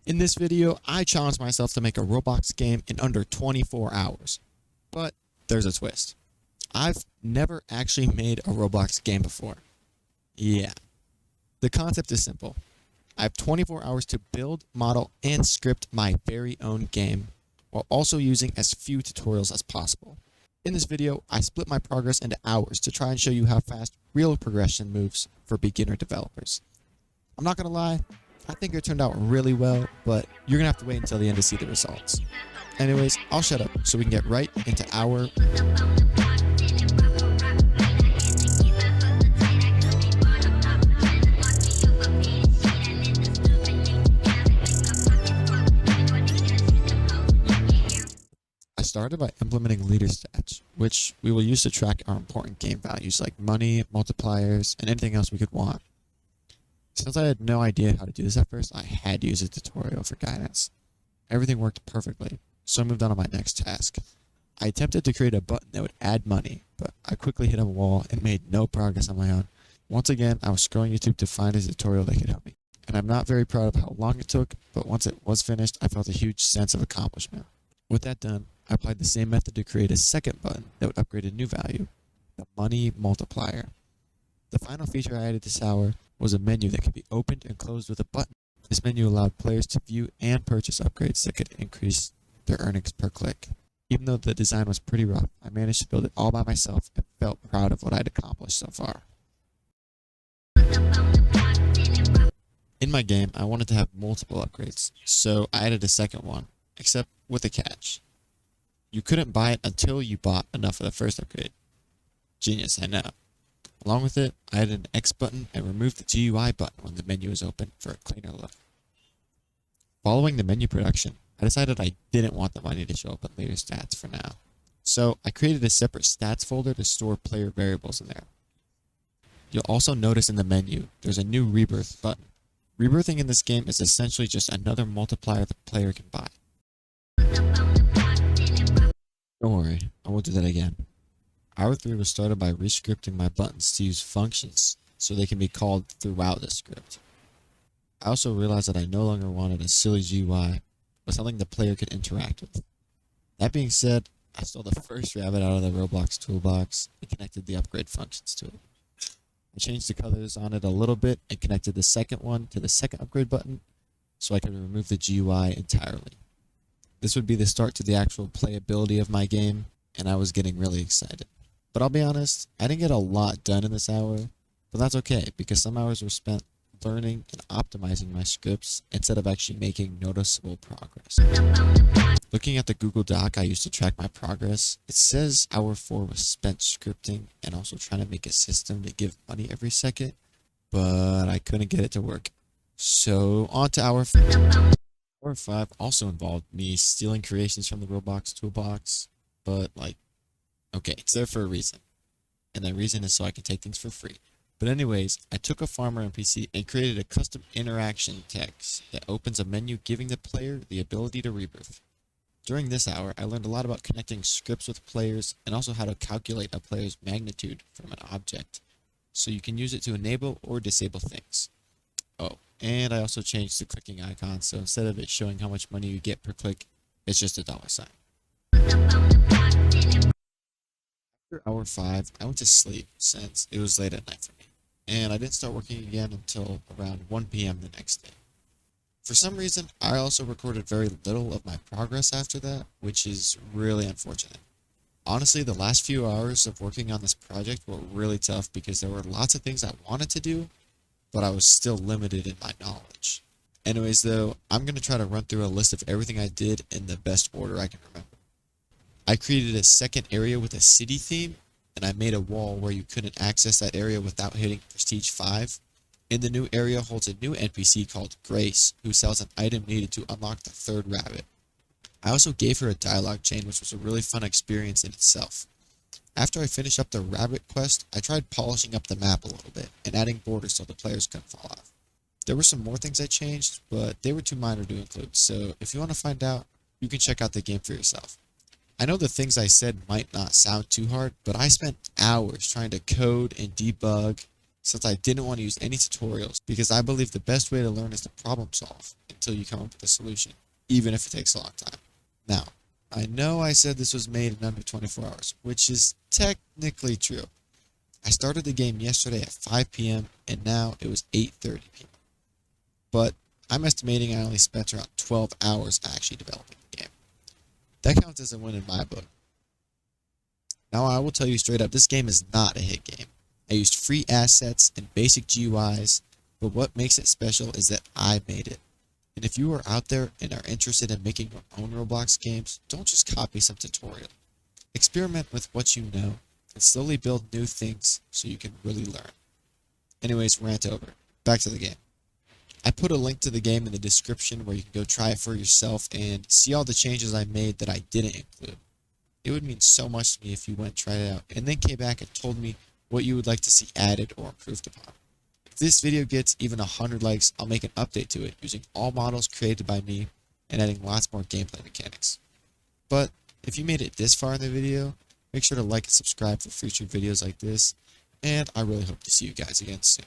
In this video, I challenged myself to make a Roblox game in under 24 hours. But there's a twist. I've never actually made a Roblox game before. Yeah. The concept is simple. I have 24 hours to build, model, and script my very own game, while also using as few tutorials as possible. In this video, I split my progress into hours to try and show you how fast real progression moves for beginner developers. I'm not gonna lie, I think it turned out really well, but you're gonna have to wait until the end to see the results. Anyways, I'll shut up so we can get right into our... I started by implementing leader stats, which we will use to track our important game values like money, multipliers, and anything else we could want. Since I had no idea how to do this at first, I had to use a tutorial for guidance. Everything worked perfectly, so I moved on to my next task. I attempted to create a button that would add money, but I quickly hit a wall and made no progress on my own. Once again, I was scrolling YouTube to find a tutorial that could help me. And I'm not very proud of how long it took, but once it was finished, I felt a huge sense of accomplishment. With that done, I applied the same method to create a second button that would upgrade a new value, the money multiplier. The final feature I added this hour was a menu that could be opened and closed with a button. This menu allowed players to view and purchase upgrades that could increase their earnings per click. Even though the design was pretty rough, I managed to build it all by myself and felt proud of what I'd accomplished so far. In my game, I wanted to have multiple upgrades, so I added a second one, except with a catch. You couldn't buy it until you bought enough of the first upgrade. Genius, I know. Along with it, I added an X button and removed the GUI button when the menu is open for a cleaner look. Following the menu production, I decided I didn't want the money to show up in later stats for now. So I created a separate stats folder to store player variables in there. You'll also notice in the menu, there's a new rebirth button. Rebirthing in this game is essentially just another multiplier the player can buy. Don't worry, I won't do that again. Hour 3 was started by rescripting my buttons to use functions so they can be called throughout the script. I also realized that I no longer wanted a silly GUI, but something the player could interact with. That being said, I stole the first rabbit out of the Roblox toolbox and connected the upgrade functions to it. I changed the colors on it a little bit and connected the second one to the second upgrade button so I could remove the GUI entirely. This would be the start to the actual playability of my game, and I was getting really excited. But I'll be honest, I didn't get a lot done in this hour, but that's okay because some hours were spent learning and optimizing my scripts instead of actually making noticeable progress. Looking at the Google Doc I used to track my progress, it says hour 4 was spent scripting and also trying to make a system to give money every second, but I couldn't get it to work. So on to hour 5. Hour 5 also involved me stealing creations from the Roblox toolbox, but okay, it's there for a reason. And that reason is so I can take things for free. But anyways, I took a farmer NPC and created a custom interaction text that opens a menu giving the player the ability to rebirth. During this hour, I learned a lot about connecting scripts with players and also how to calculate a player's magnitude from an object, so you can use it to enable or disable things. Oh, and I also changed the clicking icon, so instead of it showing how much money you get per click, it's just a $sign. After hour 5, I went to sleep since it was late at night for me, and I didn't start working again until around 1 p.m. the next day. For some reason, I also recorded very little of my progress after that, which is really unfortunate. Honestly, the last few hours of working on this project were really tough because there were lots of things I wanted to do, but I was still limited in my knowledge. Anyways though, I'm going to try to run through a list of everything I did in the best order I can remember. I created a second area with a city theme, and I made a wall where you couldn't access that area without hitting Prestige 5. In the new area holds a new NPC called Grace, who sells an item needed to unlock the third rabbit. I also gave her a dialogue chain, which was a really fun experience in itself. After I finished up the rabbit quest, I tried polishing up the map a little bit and adding borders so the players couldn't fall off. There were some more things I changed, but they were too minor to include, so if you want to find out, you can check out the game for yourself. I know the things I said might not sound too hard, but I spent hours trying to code and debug since I didn't want to use any tutorials because I believe the best way to learn is to problem solve and until you come up with a solution, even if it takes a long time. Now, I know I said this was made in under 24 hours, which is technically true. I started the game yesterday at 5 p.m. and now it was 8:30 p.m. But I'm estimating I only spent around 12 hours actually developing the game. That counts as a win in my book. Now I will tell you straight up, this game is not a hit game. I used free assets and basic GUIs, but what makes it special is that I made it. And if you are out there and are interested in making your own Roblox games, don't just copy some tutorial. Experiment with what you know and slowly build new things so you can really learn. Anyways, rant over. Back to the game. I put a link to the game in the description where you can go try it for yourself and see all the changes I made that I didn't include. It would mean so much to me if you went and tried it out and then came back and told me what you would like to see added or improved upon. If this video gets even 100 likes, I'll make an update to it using all models created by me and adding lots more gameplay mechanics. But if you made it this far in the video, make sure to like and subscribe for future videos like this, and I really hope to see you guys again soon.